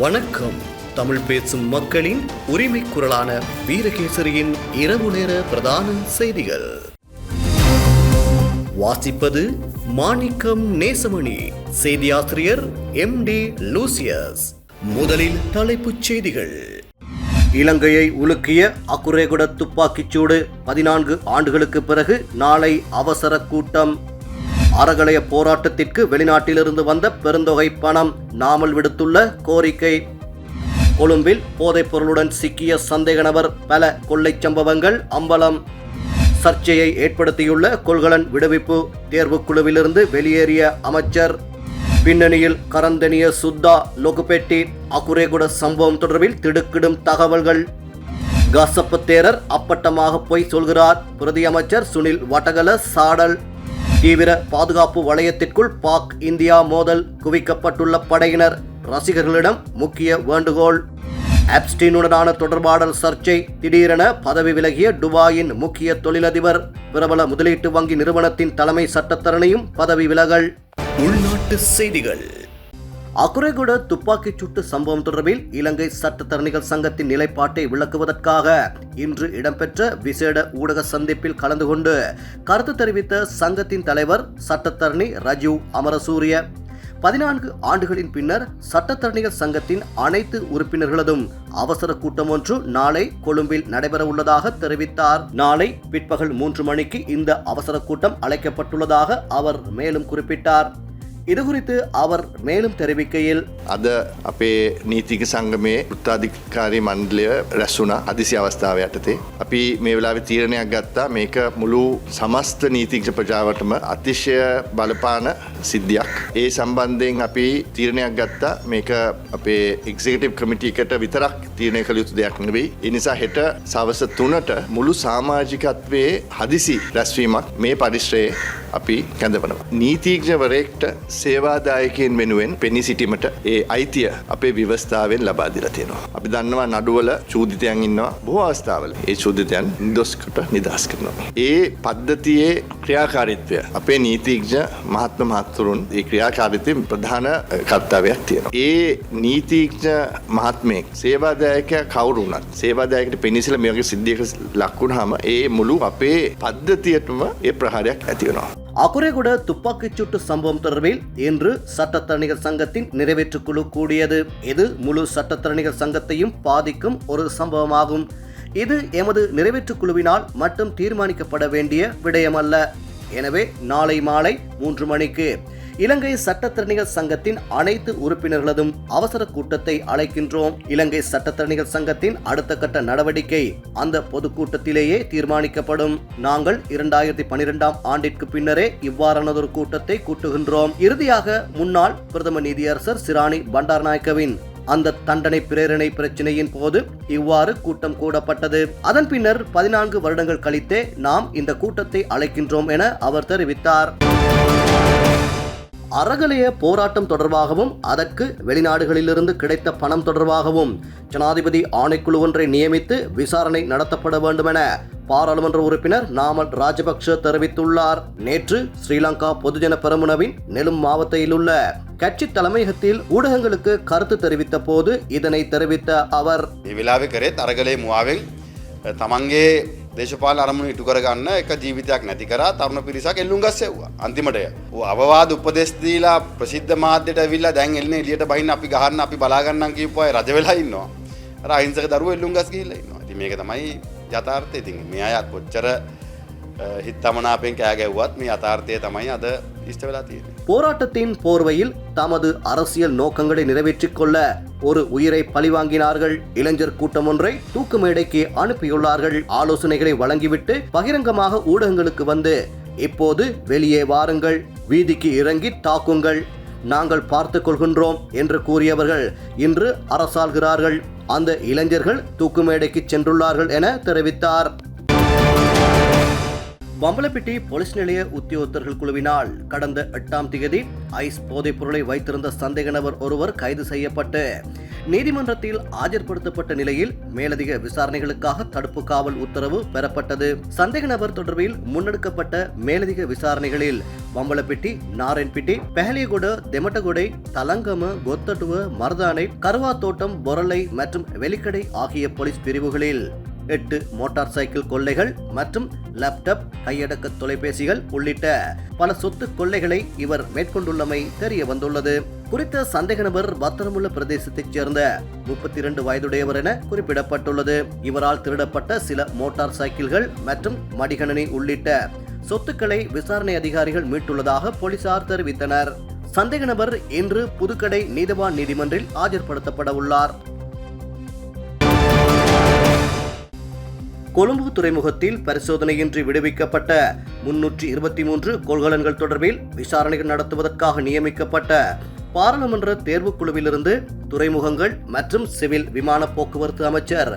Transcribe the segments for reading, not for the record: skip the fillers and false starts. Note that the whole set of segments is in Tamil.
வணக்கம். தமிழ் பேசும் மக்களின் உரிமை குரலான வீரகேசரியின் இரவு நேர பிரதான செய்திகள். வாசிப்பது மாணிக்கம் நேசமணி. செய்தியாசிரியர் MD லூசியஸ். முதலில் தலைப்புச் செய்திகள். இலங்கையை உலுக்கிய அக்குரேகுட துப்பாக்கிச்சூடு 14 ஆண்டுகளுக்கு பிறகு நாளை அவசர கூட்டம். அறகலைய போராட்டத்திற்கு வெளிநாட்டிலிருந்து வந்த பெருந்தொகை பணம் நாமல் விடுத்துள்ள கோரிக்கை. கொழும்பில் போதைப் பொருளுடன் சிக்கிய சந்தேக நபர் பல கொள்ளைச் சம்பவங்கள் அம்பலம். சர்ச்சையை ஏற்படுத்தியுள்ள கொள்கலன் விடுவிப்பு தேர்வுக்குழுவிலிருந்து வெளியேறிய அமைச்சர். பின்னணியில் கரந்தனிய சுத்தா லொகுபெட்டி அக்குரேகுட சம்பவம் தொடர்பில் திடுக்கிடும் தகவல்கள். கசப்ப தேரர் அப்பட்டமாக பொய் சொல்கிறார். பிரதி அமைச்சர் சுனில் வட்டகல சாடல். தீவிர பாதுகாப்பு வளையத்திற்குள் பாக் இந்தியா மோதல். குவிக்கப்பட்டுள்ள படையினர். ரசிகர்களிடம் முக்கிய வேண்டுகோள். ஆப்ஸ்டீனுடனான தொடர்பாடல் சர்ச்சை. திடீரென பதவி விலகிய துபாயின் முக்கிய தொழிலதிபர். பிரபல முதலீட்டு வங்கி நிறுவனத்தின் தலைமை சட்டத்தரணியும் பதவி விலகல். உள்நாட்டு செய்திகள். அக்குரேகுட துப்பாக்கிச் சூட்டு சம்பவம் தொடர்பில் இலங்கை சட்டத்தரணிகள் சங்கத்தின் நிலைப்பாட்டை விளக்குவதற்காக இன்று இடம்பெற்ற விசேட ஊடக சந்திப்பில் கலந்து கொண்டு கருத்து தெரிவித்த சங்கத்தின் தலைவர் சட்டத்தரணி ரஜீவ் அமரசூரிய 14 ஆண்டுகளின் பின்னர் சட்டத்தரணிகள் சங்கத்தின் அனைத்து உறுப்பினர்களதும் அவசர கூட்டம் ஒன்று நாளை கொழும்பில் நடைபெறவுள்ளதாக தெரிவித்தார். நாளை பிற்பகல் 3 மணிக்கு இந்த அவசர கூட்டம் அழைக்கப்பட்டுள்ளதாக அவர் மேலும் குறிப்பிட்டார். இதுகுறித்து அவர் மேலும் தெரிவிக்கையில், අද අපේ නීතික සංගමේ වෘත්තාධිකාරී මණ්ඩලය රැස් වුණා හදිසි අවස්ථාව යටතේ. අපි මේ වෙලාවේ තීරණයක් ගත්තා මේක මුළු සමස්ත නීතිඥ ප්‍රජාවටම අතිශය බලපාන සිද්ධියක්. ඒ සම්බන්ධයෙන් අපි තීරණයක් ගත්තා මේක අපේ එක්සිකියුටිව් කමිටි එකට විතරක් තීරණය කළ යුතු දෙයක් නෙවෙයි. ඒ නිසා හෙට සවස 3ට මුළු සමාජිකත්වයේ හදිසි රැස්වීමක් මේ පරිශ්‍රයේ අපි කැඳවනවා. නීතිඥවරයෙක්ට සේවාදායකයන් වෙනුවෙන් පෙනී සිටීමට ඒ අයිතිය අපේ ව්‍යවස්ථාවෙන් ලබා දීලා තියෙනවා. අපි දන්නවා නඩුවල චූදිතයන් ඉන්නවා. බොහෝ අවස්ථාවල ඒ චූදිතයන් නිදොස්කට නිදහස් කරනවා. ඒ පද්ධතියේ ක්‍රියාකාරීත්වය අපේ නීතිඥ මහත්ම මහත්තුරුන් ඒ ක්‍රියාකාරීත්වයේ ප්‍රධාන කර්තව්‍යයක් තියෙනවා. ඒ නීතිඥ මහත්මයෙක් සේවාදායකයා කවුරු වුණත් සේවාදායකට පෙනීසිලා මේ වගේ සිද්ධියක ලක් වුණාම ඒ මුළු අපේ පද්ධතියටම ඒ ප්‍රහාරයක් ඇති වෙනවා. அக்குரேகுட துப்பாக்கிச் சூட்டு சம்பவம் தொடர்பில் இன்று சட்டத்தரணிகள் சங்கத்தின் நிறைவேற்றுக்குழு கூடியது. இது முழு சட்டத்தரணிகள் சங்கத்தையும் பாதிக்கும் ஒரு சம்பவமாகும். இது எமது நிறைவேற்றுக்குழுவினால் மட்டும் தீர்மானிக்கப்பட வேண்டிய விடயமல்ல. எனவே நாளை மாலை 3 மணிக்கு இலங்கை சட்டத்தரணிகள் சங்கத்தின் அனைத்து உறுப்பினர்களதும் அவசர கூட்டத்தை அழைக்கின்றோம். இலங்கை சட்டத்தரணிகள் சங்கத்தின் அடுத்த கட்ட நடவடிக்கை அந்த பொதுக்கூட்டத்திலேயே தீர்மானிக்கப்படும். நாங்கள் 2012ஆம் ஆண்டிற்கு பின்னரே இவ்வாறானதொரு கூட்டத்தை கூட்டுகின்றோம். இறுதியாக முன்னாள் பிரதம நீதியரசர் சிராணி பண்டாரநாயக்கவின் அந்த தண்டனை பிரேரணை பிரச்சினையின் போது இவ்வாறு கூட்டம் கூடப்பட்டது. அதன் பின்னர் 14 வருடங்கள் கழித்தே நாம் இந்த கூட்டத்தை அழைக்கின்றோம் என அவர் தெரிவித்தார். அறகலைய போராட்டம் தொடர்பாகவும் அதற்கு வெளிநாடுகளிலிருந்து கிடைத்த பணம் தொடர்பாகவும் ஜனாதிபதி ஆணைக்குழு ஒன்றை நியமித்து விசாரணை நடத்தப்பட வேண்டும் என பாராளுமன்ற உறுப்பினர் நாமல் ராஜபக்ஷ தெரிவித்துள்ளார். நேற்று ஸ்ரீலங்கா பொதுஜன பெரமுனவின் நெலும் மாவட்டத்தில் உள்ள கட்சி தலைமையகத்தில் ஊடகங்களுக்கு கருத்து தெரிவித்த போது இதனை தெரிவித்த அவர், අරගලේ මුවාවෙන් තමන්ගේ දේශපාලන අරමුණු ඉටු කරගන්න එක ජීවිතයක් නැති කරා තරුණ පිරිසක් එල්ලුම් ගස්සෙව්වා. අන්තිමට අවවාද උපදෙස් දීලා ප්‍රසිද්ධ මාධ්‍යට ඇවිල්ලා දැන් එන්නේ එළියට බහින්න අපි ගහන්න අපි බලා ගන්නම් කියපු අය රජ වෙලා ඉන්නවා. අර අහිංසක දරුවෝ එල්ලුම් ගස් ගිහිල්ලා ඉන්නවා. ඉතින් මේක තමයි යථාර්ථය. ඉතින් මේ අය කොච්චර හිතමනාපෙන් කෑ ගැව්වත් මේ යථාර්ථය තමයි අද ඉෂ්ට වෙලා තියෙන්නේ. போராட்டத்தின் போர்வையில் தமது அரசியல் நோக்கங்களை நிறைவேற்றிக் கொள்ள ஒரு உயிரை பழிவாங்கினார்கள். இளைஞர் கூட்டம் ஒன்றை தூக்கு மேடைக்கு அனுப்பியுள்ளார்கள். ஆலோசனைகளை வழங்கிவிட்டு பகிரங்கமாக ஊடகங்களுக்கு வந்து இப்போது வெளியே வாருங்கள், வீதிக்கு இறங்கி தாக்குங்கள், நாங்கள் பார்த்துக் கொள்கின்றோம் என்று கூறியவர்கள் இன்று அரசாள்கிறார்கள். அந்த இளைஞர்கள் தூக்கு மேடைக்கு சென்றுள்ளார்கள் என தெரிவித்தார். வம்பலப்பிட்டி போலீஸ் நிலைய உத்தியோகத்தர்கள் குழுவினால் கடந்த 8ஆம் தேதி ஐஸ் போதைப் பொருளை வைத்திருந்த சந்தேக நபர் ஒருவர் கைது செய்யப்பட்டு நீதிமன்றத்தில் ஆஜர்படுத்தப்பட்ட நிலையில் மேலதிக விசாரணைகளுக்காக தடுப்பு காவல் உத்தரவு பெறப்பட்டது. சந்தேக நபர் தொடர்பில் முன்னெடுக்கப்பட்ட மேலதிக விசாரணைகளில் வம்பலப்பிட்டி, நாராயண்பிட்டி, பெஹலியகுட, தெமட்டகுடை, தலங்கம, கொத்தட்டுவ, மர்தானை, கருவாத்தோட்டம், பொரலை மற்றும் வெலிக்கடை ஆகிய போலீஸ் பிரிவுகளில் 8 மோட்டார் சைக்கிள் கொள்ளைகள் மற்றும் லேப்டாப், கையடக்க தொலைபேசிகள் உள்ளிட்ட பல சொத்து கொள்ளைகளை இவர் மேற்கொண்டுள்ளமை தெரிய வந்துள்ளது. குறித்த சந்தேக நபர் பத்திரமுள்ள பிரதேசத்தைச் சேர்ந்த 32 வயதுடையவர் என குறிப்பிடப்பட்டுள்ளது. இவரால் திருடப்பட்ட சில மோட்டார் சைக்கிள்கள் மற்றும் மடிகணனி உள்ளிட்ட சொத்துக்களை விசாரணை அதிகாரிகள் மீட்டுள்ளதாக போலீசார் தெரிவித்தனர். சந்தேக நபர் இன்று புதுக்கடை நீதவான் நீதிமன்றில் ஆஜர்படுத்தப்பட உள்ளார். கொழும்பு துறைமுகத்தில் பரிசோதனையின்றி விடுவிக்கப்பட்ட 323 கொள்கலன்கள் தொடர்பில் விசாரணைகள் நடத்துவதற்காக நியமிக்கப்பட்ட பாராளுமன்ற தேர்வுக்குழுவிலிருந்து துறைமுகங்கள் மற்றும் சிவில் விமான போக்குவரத்து அமைச்சர்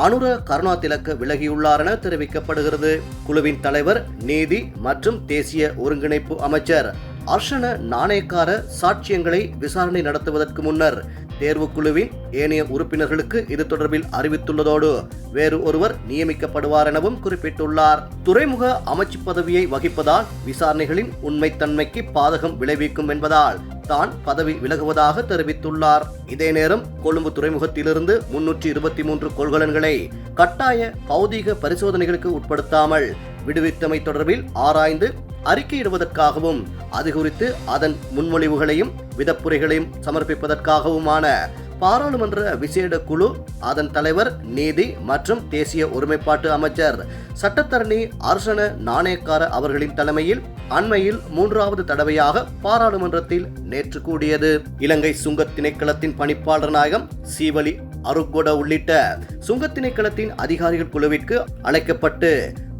அனுர கருணாதிலக்க விலகியுள்ளார் என தெரிவிக்கப்படுகிறது. குழுவின் தலைவர், நீதி மற்றும் தேசிய ஒருங்கிணைப்பு அமைச்சர் அர்ஷன நாணயக்கார சாட்சியங்களை விசாரணை நடத்துவதற்கு முன்னர் தேர்வுக்குழுவின் ஏனைய உறுப்பினர்களுக்கு இது தொடர்பில் அறிவித்துள்ளதோடு வேறு ஒருவர் நியமிக்கப்படுவார் எனவும் குறிப்பிட்டுள்ளார். துறைமுக அமைச்சு பதவியை வகிப்பதால் விசாரணைகளின் உண்மைத்தன்மைக்கு பாதகம் விளைவிக்கும் என்பதால் தான் பதவி விலகுவதாக தெரிவித்துள்ளார். இதே நேரம் கொழும்பு துறைமுகத்திலிருந்து 323 கொள்கலன்களை கட்டாய பௌதீக பரிசோதனைகளுக்கு உட்படுத்தாமல் விடுவித்தமை தொடர்பில் ஆராய்ந்து அறிக்கையிடுவதற்காகவும் அது குறித்து அதன் முன்மொழிவுகளையும் விதப்புரைகளையும் சமர்ப்பிப்பதற்காகவுமான பாராளுமன்ற விசேட குழு அதன் தலைவர், நீதி மற்றும் தேசிய ஒருமைப்பாட்டு அமைச்சர் சட்டத்தரணி அர்ஷன நாணயக்கார அவர்களின் தலைமையில் அண்மையில் 3வது தடவையாக பாராளுமன்றத்தில் நேற்று கூடியது. இலங்கை சுங்கத் திணைக்களத்தின் பணிப்பாளர் நாயகம் சீவலி அருக்கொட உள்ளிட்ட சுங்கத் திணைக்களத்தின் அதிகாரிகள் குழுவிற்கு அழைக்கப்பட்டு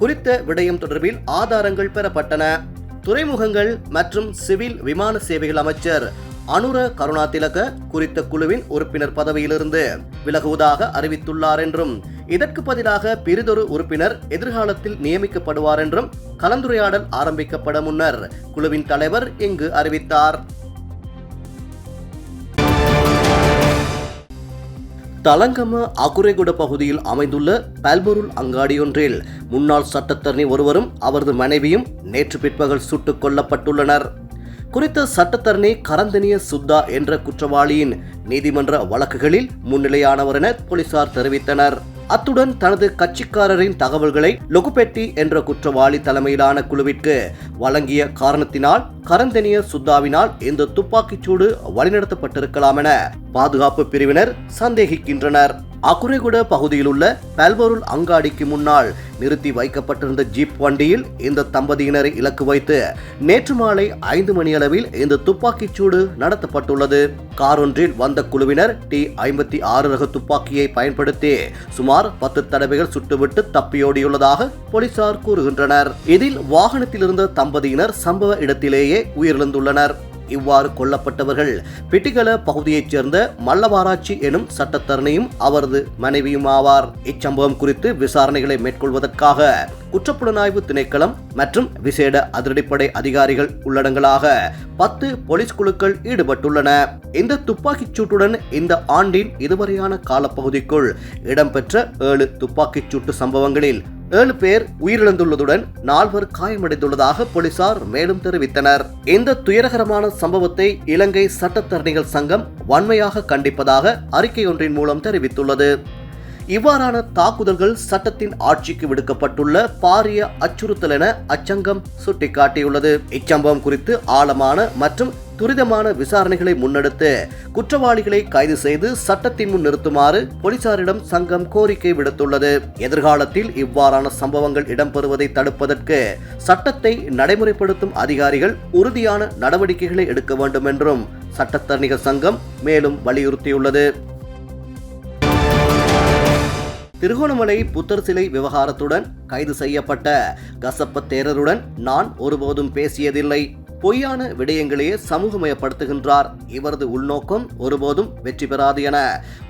குறித்த விடயம் தொடர்பில் ஆதாரங்கள் பெறப்பட்டன. துறைமுகங்கள் மற்றும் சிவில் விமான சேவைகள் அமைச்சர் அனுர கருணாதிலக்க குறித்த குழுவின் உறுப்பினர் பதவியிலிருந்து விலகுவதாக அறிவித்துள்ளார் என்றும் இதற்கு பதிலாக பிறிதொரு உறுப்பினர் எதிர்காலத்தில் நியமிக்கப்படுவார் என்றும் கலந்துரையாடல் ஆரம்பிக்கப்பட முன்னர் குழுவின் தலைவர் இங்கு அறிவித்தார். தலங்கம அகுரேகுட பகுதியில் அமைந்துள்ள பல்பொருள் அங்காடியொன்றில் முன்னாள் சட்டத்தரணி ஒருவரும் அவரது மனைவியும் நேற்று பிற்பகல் சுட்டுக் கொல்லப்பட்டுள்ளனர். குறித்த சட்டத்தரணி கரந்தனிய சுத்தா என்ற குற்றவாளியின் நீதிமன்ற வழக்குகளில் முன்னிலையானவர் என போலீசார் தெரிவித்தனர். அத்துடன் தனது கட்சிக்காரரின் தகவல்களை லொகுபெட்டி என்ற குற்றவாளி தலைமையிலான குழுவிற்கு வழங்கிய காரணத்தினால் கரந்தனிய சுத்தாவினால் இந்த துப்பாக்கிச்சூடு வழிநடத்தப்பட்டிருக்கலாம் என பாதுகாப்பு பிரிவினர் சந்தேகிக்கின்றனர். அகுரேகுட பகுதியில் உள்ள பல்பொருள் அங்காடிக்கு முன்னால் நிறுத்தி வைக்கப்பட்டிருந்த ஜீப் வண்டியில் இந்த தம்பதியினரை இலக்கு வைத்து நேற்று மாலை 5 மணியளவில் இந்த துப்பாக்கிச்சூடு நடத்தப்பட்டுள்ளது. கார் ஒன்றில் வந்த குழுவினர் T56 ரக துப்பாக்கியை பயன்படுத்தி சுமார் 10 தடவைகள் சுட்டுவிட்டு தப்பியோடியுள்ளதாக போலீசார் கூறுகின்றனர். இதில் வாகனத்தில் இருந்த தம்பதியினர் சம்பவ இடத்திலேயே உயிரிழந்துள்ளனர். இவ்வாறு கொல்லப்பட்டவர்கள் பிட்டிகல பகுதியைச் சேர்ந்த மல்லவாராய்ச்சி எனும் சட்டத்தரணியும் அவரது மனைவியும் ஆவார். இச்சம்பவம் குறித்து விசாரணைகளை மேற்கொள்வதற்காக குற்றப்புலனாய்வு திணைக்களம் மற்றும் விசேட அதிரடிப்படை அதிகாரிகள் உள்ளடங்கலாக 10 போலீஸ் குழுக்கள் ஈடுபட்டுள்ளன. இந்த துப்பாக்கிச் சூட்டுடன் இந்த ஆண்டின் இதுவரையான காலப்பகுதிக்குள் இடம்பெற்ற 7 துப்பாக்கிச் சூட்டு சம்பவங்களில் 7 பேர் உயிரிழந்துள்ளதுடன் 4 காயமடைந்துள்ளதாக போலீசார் மேலும் தெரிவித்தனர். இந்த துயரகரமான சம்பவத்தை இலங்கை சட்டத்தரணிகள் சங்கம் வன்மையாக கண்டிப்பதாக அறிக்கை ஒன்றின் மூலம் தெரிவித்துள்ளது. இவ்வாறான தாக்குதல்கள் சட்டத்தின் ஆட்சிக்கு விடுக்கப்பட்டுள்ள பாரிய அச்சுறுத்தல் என அச்சங்கம் சுட்டிக்காட்டியுள்ளது. இச்சம்பவம் குறித்து ஆழமான மற்றும் துரிதமான விசாரணைகளை முன்னெடுத்து குற்றவாளிகளை கைது செய்து சட்டத்தின் முன் நிறுத்துமாறு போலீசாரிடம் சங்கம் கோரிக்கை விடுத்துள்ளது. எதிர்காலத்தில் இவ்வாறான சம்பவங்கள் இடம்பெறுவதை தடுப்பதற்கு சட்டத்தை நடைமுறைப்படுத்தும் அதிகாரிகள் உறுதியான நடவடிக்கைகளை எடுக்க வேண்டும் என்றும் சட்டத்தரணிகள் சங்கம் மேலும் வலியுறுத்தியுள்ளது. திருகோணமலை புத்தர் சிலை விவகாரத்துடன் கைது செய்யப்பட்ட கசப்ப தேரருடன் நான் ஒருபோதும் பேசியதில்லை. பொய்யான விடயங்களையே சமூகமயப்படுத்துகின்றார். இவரது உள்நோக்கம் ஒருபோதும் வெற்றி பெறாது என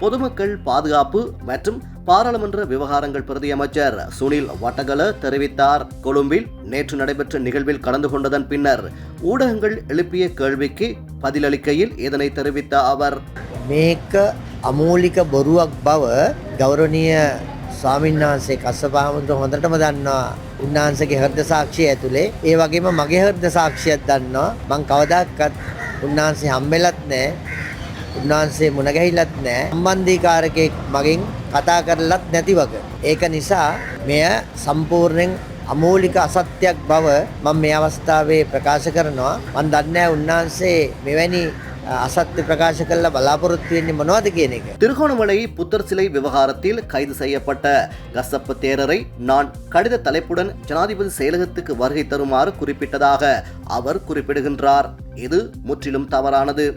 பொதுமக்கள் பாதுகாப்பு மற்றும் பாராளுமன்ற விவகாரங்கள் பிரதி அமைச்சர் சுனில் வட்டகல தெரிவித்தார். கொழும்பில் நேற்று நடைபெற்ற நிகழ்வில் கலந்து கொண்டதன் பின்னர் ஊடகங்கள் எழுப்பிய கேள்விக்கு பதிலளிக்கையில் இதனை தெரிவித்த அவர், මේක අමූලික බොරුවක් බව ගෞරවනීය ස්වාමීන් වහන්සේ කස්සප හාමුදුරුවෝ හොඳටම දන්නවා. උන්වහන්සේගේ හෘද සාක්ෂිය ඇතුලේ ඒ වගේම මගේ හෘද සාක්ෂියක් දන්නවා. මං කවදාකවත් උන්වහන්සේ හම්බෙලත් නැහැ. උන්වහන්සේ මුණ ගැහිලත් නැහැ. සම්බන්ධීකාරකෙක් මගෙන් කතා කරලත් නැති වගේ. ඒක නිසා මෙය සම්පූර්ණයෙන් අමූලික අසත්‍යයක් බව මම මේ අවස්ථාවේ ප්‍රකාශ කරනවා. මම දන්නේ උන්වහන්සේ මෙවැනි அசத்து பிரகாஷ கல்ல பலாபுரத்து வேண்டி மனோது கேனீங்க. திருகோணமலை புத்தர் சிலை விவகாரத்தில் கைது செய்யப்பட்ட கசப்ப தேரரை நான் கடித தலைப்புடன் ஜனாதிபதி செயலகத்துக்கு வருகை தருமாறு குறிப்பிட்டதாக அவர் குறிப்பிடுகின்றார். இது முற்றிலும் தவறானது.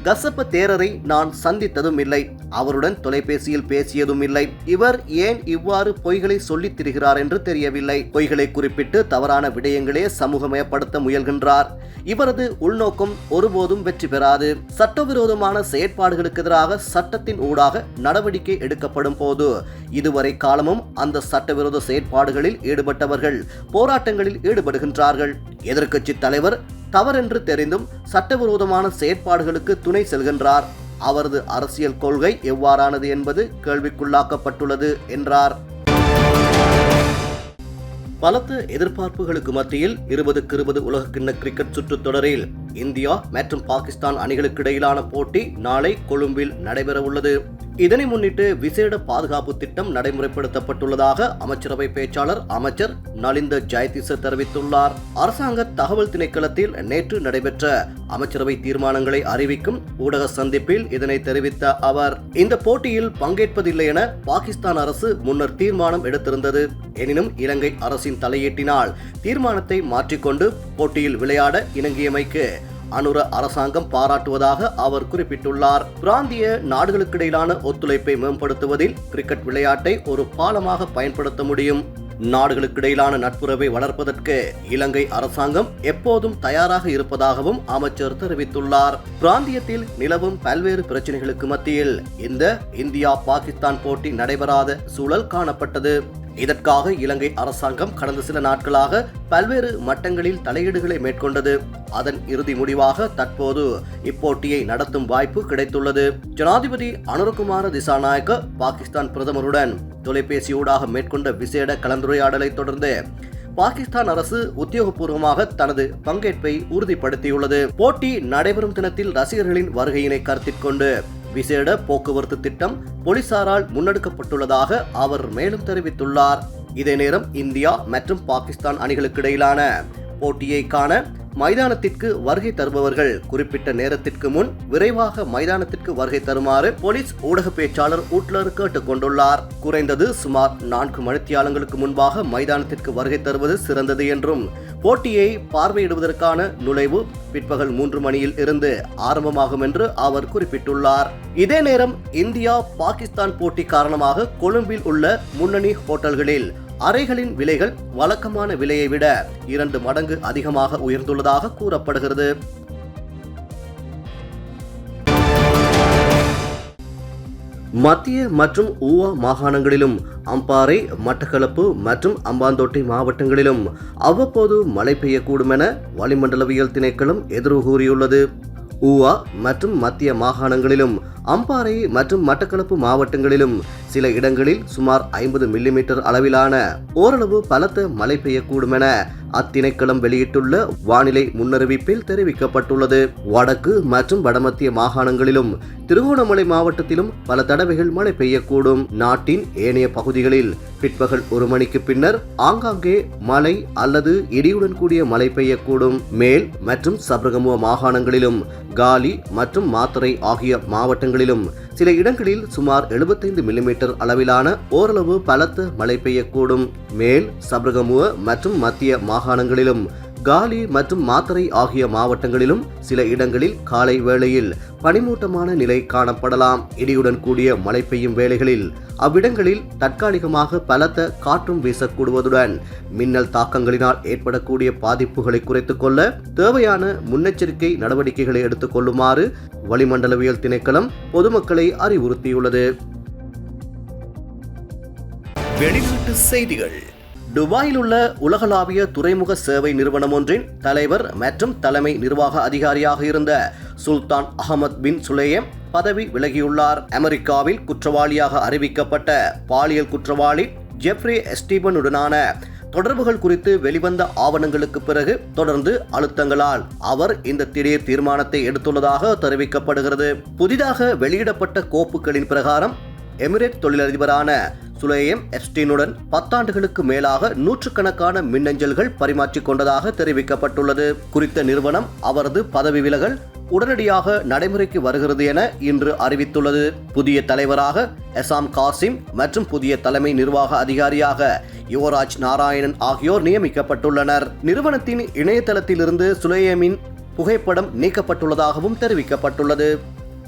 கசப்ப தேரரை நான் சந்தித்ததும் இல்லை, அவருடன் தொலைபேசியில் பேசியதும் இல்லை. இவர் ஏன் இவ்வாறு பொய்களை சொல்லித் திரிகிறார் என்று தெரியவில்லை. பொய்களை குறிப்பிட்டு தவறான விடயங்களே சமூகமயப்படுத்த முயல்கின்றார். இவரது உள்நோக்கம் ஒருபோதும் வெற்றி பெறாது. சட்டவிரோதமான செயற்பாடுகளுக்கு எதிராக சட்டத்தின் ஊடாக நடவடிக்கை எடுக்கப்படும் போது இதுவரை காலமும் அந்த சட்டவிரோத செயற்பாடுகளில் ஈடுபட்டவர்கள் போராட்டங்களில் ஈடுபடுகின்றார்கள். எதிர்க்கட்சி தலைவர் தவறென்று தெரிந்தும் சட்டவிரோதமான செயற்பாடுகளுக்கு துணை செல்கின்றார். அவரது அரசியல் கொள்கை எவ்வாறானது என்பது கேள்விக்குள்ளாக்கப்பட்டுள்ளது என்றார். பலத்த எதிர்பார்ப்புகளுக்கு மத்தியில் 2020 உலகக்கிண்ண கிரிக்கெட் சுற்றுத் தொடரில் இந்தியா மற்றும் பாகிஸ்தான் அணிகளுக்கு இடையிலான போட்டி நாளை கொழும்பில் நடைபெற உள்ளது. இதனை முன்னிட்டு விசேட பாதுகாப்பு திட்டம் நடைமுறைப்படுத்தப்பட்டுள்ளதாக அமைச்சரவை பேச்சாளர் அமைச்சர் நலிந்த ஜெயதிச தெரிவித்துள்ளார். அரசாங்க தகவல் திணைக்களத்தில் நேற்று நடைபெற்ற அமைச்சரவை தீர்மானங்களை அறிவிக்கும் ஊடக சந்திப்பில் இதனை தெரிவித்த அவர், இந்த போட்டியில் பங்கேற்பதில்லை என பாகிஸ்தான் அரசு முன்னர் தீர்மானம் எடுத்திருந்தது. எனினும் இலங்கை அரசின் தலையீட்டினால் தீர்மானத்தை மாற்றிக்கொண்டு போட்டியில் விளையாட இணங்கியமைக்கு அனுர அரசாங்கம் பாராட்டுவதாக அவர் குறிப்பிட்டுள்ளார். பிராந்திய நாடுகளுக்கிடையிலான ஒத்துழைப்பை மேம்படுத்துவதில் கிரிக்கெட் விளையாட்டை ஒரு பாலமாக பயன்படுத்த முடியும். நாடுகளுக்கிடையிலான நட்புறவை வளர்ப்பதற்கு இலங்கை அரசாங்கம் எப்போதும் தயாராக இருப்பதாகவும் அமைச்சர் தெரிவித்துள்ளார். பிராந்தியத்தில் நிலவும் பல்வேறு பிரச்சனைகளுக்கு மத்தியில் இந்த இந்தியா பாகிஸ்தான் போட்டி நடைபெறாத சூழல் காணப்பட்டது. இதற்காக இலங்கை அரசாங்கம் கடந்த சில நாட்களாக பல்வேறு மட்டங்களில் தலையீடுகளை மேற்கொண்டது. அதன் இறுதி முடிவாக தற்போது இப்போட்டியை நடத்தும் வாய்ப்பு கிடைத்துள்ளது. ஜனாதிபதி அனுரகுமார திசாநாயக்க பாகிஸ்தான் பிரதமருடன் தொலைபேசியூடாக மேற்கொண்ட விசேட கலந்துரையாடலை தொடர்ந்து பாகிஸ்தான் அரசு உத்தியோகபூர்வமாக தனது பங்கேற்பை உறுதிப்படுத்தியுள்ளது. போட்டி நடைபெறும் தினத்தில் ரசிகர்களின் வருகையினை கருத்தில் கொண்டு விசேட போக்குவரத்து திட்டம் போலீசாரால் முன்னெடுக்கப்பட்டுள்ளதாக அவர் மேலும் தெரிவித்துள்ளார். இதே நேரம் இந்தியா மற்றும் பாகிஸ்தான் அணிகளுக்கு இடையிலான போட்டியை காண மைதானத்திற்கு வருகை தருபவர்கள் குறிப்பிட்ட நேரத்திற்கு முன் விரைவாக மைதானத்திற்கு வருகை தருமாறு போலீஸ் ஊடக பேச்சாளர் ஊட்லர் கேட்டுக் கொண்டுள்ளார். குறைந்தது சுமார் 4 மணித்தியாலங்களுக்கு முன்பாக மைதானத்திற்கு வருகை தருவது சிறந்தது என்றும் போட்டியை பார்வையிடுவதற்கான நுழைவு பிற்பகல் 3 மணியில் இருந்து ஆரம்பமாகும் என்று அவர் குறிப்பிட்டுள்ளார். இதே நேரம் இந்தியா பாகிஸ்தான் போட்டி காரணமாக கொழும்பில் உள்ள முன்னணி ஹோட்டல்களில் அறைகளின் விலைகள் வழக்கமான விலையை விட 2 மடங்கு அதிகமாக உயர்ந்துள்ளதாக கூறப்படுகிறது. மத்திய மற்றும் ஊவா மாகாணங்களிலும் அம்பாறை, மட்டக்களப்பு மற்றும் அம்பாந்தோட்டை மாவட்டங்களிலும் அவ்வப்போது மழை பெய்யக்கூடும் என வளிமண்டலவியல் திணைக்களம் எதிர்வு கூறியுள்ளது. ஊவா மற்றும் மத்திய மாகாணங்களிலும் அம்பாறை மற்றும் மட்டக்களப்பு மாவட்டங்களிலும் சில இடங்களில் சுமார் 50 மில்லிமீட்டர் அளவிலான ஓரளவு பலத்த மழை பெய்யக்கூடும் என அத்திணைக்களம் வெளியிட்டுள்ள வானிலை முன்னறிவிப்பில் தெரிவிக்கப்பட்டுள்ளது. வடக்கு மற்றும் வடமத்திய மாகாணங்களிலும் திருகோணமலை மாவட்டத்திலும் பல தடவைகள் மழை பெய்யக்கூடும். நாட்டின் ஏனைய பகுதிகளில் பிற்பகல் 1 மணிக்கு பின்னர் ஆங்காங்கே மழை அல்லது இடியுடன் கூடிய மழை பெய்யக்கூடும். மேல் மற்றும் சப்ரகமுவ மாகாணங்களிலும் காலி மற்றும் மாத்தறை ஆகிய மாவட்டங்களிலும் சில இடங்களில் சுமார் 75 மில்லிமீட்டர் அளவிலான ஓரளவு பலத்த மழை பெய்யக்கூடும். மேல் சப்ரகமுவ மற்றும் மத்திய மாகாணங்களிலும் காலி மற்றும் மாத்தறை ஆகிய மாவட்டங்களிலும் சில இடங்களில் காலை வேளையில் பனிமூட்டமான நிலை காணப்படலாம். இடியுடன் கூடிய மழை பெய்யும் வேளைகளில் அவ்விடங்களில் தற்காலிகமாக பலத்த காற்றும் வீசக்கூடுவதுடன் மின்னல் தாக்கங்களினால் ஏற்படக்கூடிய பாதிப்புகளை குறைத்துக் கொள்ள தேவையான முன்னெச்சரிக்கை நடவடிக்கைகளை எடுத்துக் கொள்ளுமாறு வளிமண்டலவியல் திணைக்களம் பொதுமக்களை அறிவுறுத்தியுள்ளது. வெளிநாட்டு செய்திகள். துபாயில் உள்ள உலகளாவிய துறைமுக சேவை நிறுவனம் ஒன்றின் தலைவர் மற்றும் தலைமை நிர்வாக அதிகாரியாக இருந்த சுல்தான் அகமது பின் சுலேம் பதவி விலகியுள்ளார். அமெரிக்காவில் குற்றவாளியாக அறிவிக்கப்பட்ட பாலியல் குற்றவாளி ஜெஃப்ரி எஸ்டீபனுடனான தொடர்புகள் குறித்து வெளிவந்த ஆவணங்களுக்கு பிறகு தொடர்ந்து அழுத்தங்களால் அவர் இந்த திடீர் தீர்மானத்தை எடுத்துள்ளதாக தெரிவிக்கப்படுகிறது. புதிதாக வெளியிடப்பட்ட கோப்புகளின் பிரகாரம் எமிரேட் தொழிலதிபரான சுலேம் எப்ஸ்டீனுடன் 10 ஆண்டுகளுக்கு மேலாக நூற்றுக்கணக்கான மின்னஞ்சல்கள் பரிமாற்றிக் கொண்டதாக தெரிவிக்கப்பட்டுள்ளது. குறித்த நிறுவனம் அவரது பதவி விலகல் உடனடியாக நடைமுறைக்கு வருகிறது என இன்று அறிவித்துள்ளது. புதிய தலைவராக எசாம் காசிம் மற்றும் புதிய தலைமை நிர்வாக அதிகாரியாக யுவராஜ் நாராயணன் ஆகியோர் நியமிக்கப்பட்டுள்ளனர். நிறுவனத்தின் இணையதளத்திலிருந்து சுலேமின் புகைப்படம் நீக்கப்பட்டுள்ளதாகவும் தெரிவிக்கப்பட்டுள்ளது.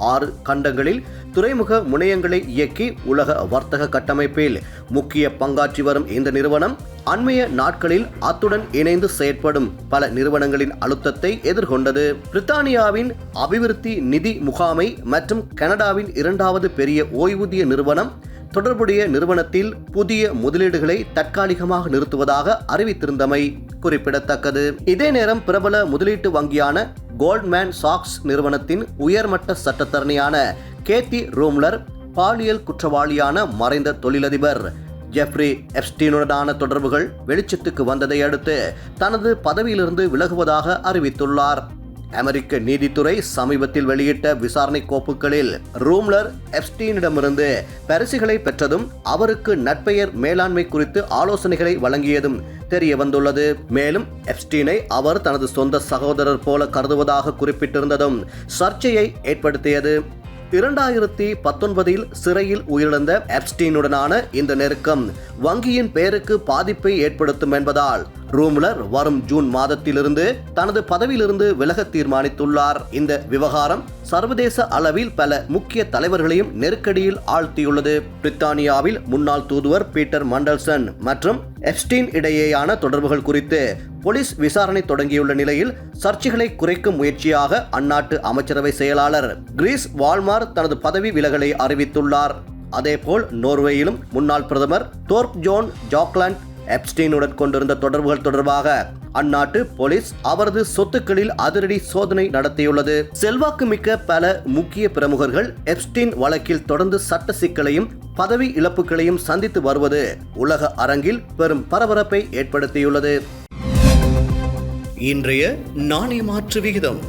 6 கண்டங்களில் துறைமுக முனையங்களை இயக்கி உலக வர்த்தக கட்டமைப்பில் முக்கிய பங்காற்றி வரும் இந்த நிறுவனம் அண்மைய நாட்களில் அத்துடன் இணைந்து செயற்படும் பல நிறுவனங்களின் அழுத்தத்தை எதிர்கொண்டது. பிரித்தானியாவின் அபிவிருத்தி நிதி முகாமை மற்றும் கனடாவின் 2வது பெரிய ஓய்வூதிய நிறுவனம் தொடர்புடைய நிறுவனத்தில் புதிய முதலீடுகளை தற்காலிகமாக நிறுத்துவதாக அறிவித்திருந்தமை குறிப்பிடத்தக்கது. இதே நேரம் பிரபல முதலீட்டு வங்கியான கோல்ட்மேன் சாக்ஸ் நிறுவனத்தின் உயர்மட்ட சட்டத்தரணியான கேத்தி ரூம்லர் பாலியல் குற்றவாளியான மறைந்த தொழிலதிபர் ஜெஃப்ரி எப்ஸ்டீனுடனான தொடர்புகள் வெளிச்சத்துக்கு வந்ததை அடுத்து தனது பதவியிலிருந்து விலகுவதாக அறிவித்துள்ளார். அமெரிக்க நீதித்துறை சமீபத்தில் வெளியிட்ட விசாரணை கோப்புகளில் ரூம்லர் எப்ஸ்டீனிடமிருந்து பரிசுகளை பெற்றதும் அவருக்கு நற்பெயர் மேலாண்மை குறித்து ஆலோசனைகளை வழங்கியதும் தெரிய வந்துள்ளது. மேலும் எப்ஸ்டீனை அவர் தனது சொந்த சகோதரர் போல கருதுவதாக குறிப்பிட்டிருந்ததும் சர்ச்சையை ஏற்படுத்தியது. 2019 சிறையில் உயிரிழந்த எப்ஸ்டீனுடனான இந்த நெருக்கம் வங்கியின் பெயருக்கு பாதிப்பை ஏற்படுத்தும் என்பதால் ரூம்லர் வரும் ஜூன் மாதத்திலிருந்து தனது பதவியிலிருந்து விலக தீர்மானித்துள்ளார். இந்த விவகாரம் சர்வதேச அளவில் பல முக்கிய தலைவர்களையும் நெருக்கடியில் ஆழ்த்தியுள்ளது. பிரித்தானியாவில் முன்னாள் தூதுவர் பீட்டர் மண்டல்சன் மற்றும் எப்ஸ்டீன் இடையேயான தொடர்புகள் குறித்து போலீஸ் விசாரணை தொடங்கியுள்ள நிலையில் சர்ச்சைகளை குறைக்கும் முயற்சியாக அந்நாட்டு அமைச்சரவை செயலாளர் கிரீஸ் வால்மார் தனது பதவி விலகலை அறிவித்துள்ளார். அதேபோல் நோர்வேயிலும் முன்னாள் பிரதமர் தோர்ப் ஜோன் ஜாக்லாண்ட் எப்ஸ்டீனுடன் கொண்டிருந்த தொடர்புகள் தொடர்பாக அந்நாட்டு போலீஸ் அவரது சொத்துக்களில் அதிரடி சோதனை நடத்தியுள்ளது. செல்வாக்கு மிக்க பல முக்கிய பிரமுகர்கள் எப்ஸ்டீன் வழக்கில் தொடர்ந்து சட்ட சிக்கலையும் பதவி இழப்புகளையும் சந்தித்து வருவது உலக அரங்கில் பெரும் பரபரப்பை ஏற்படுத்தியுள்ளது. இன்றைய நாணய மாற்று விகிதம்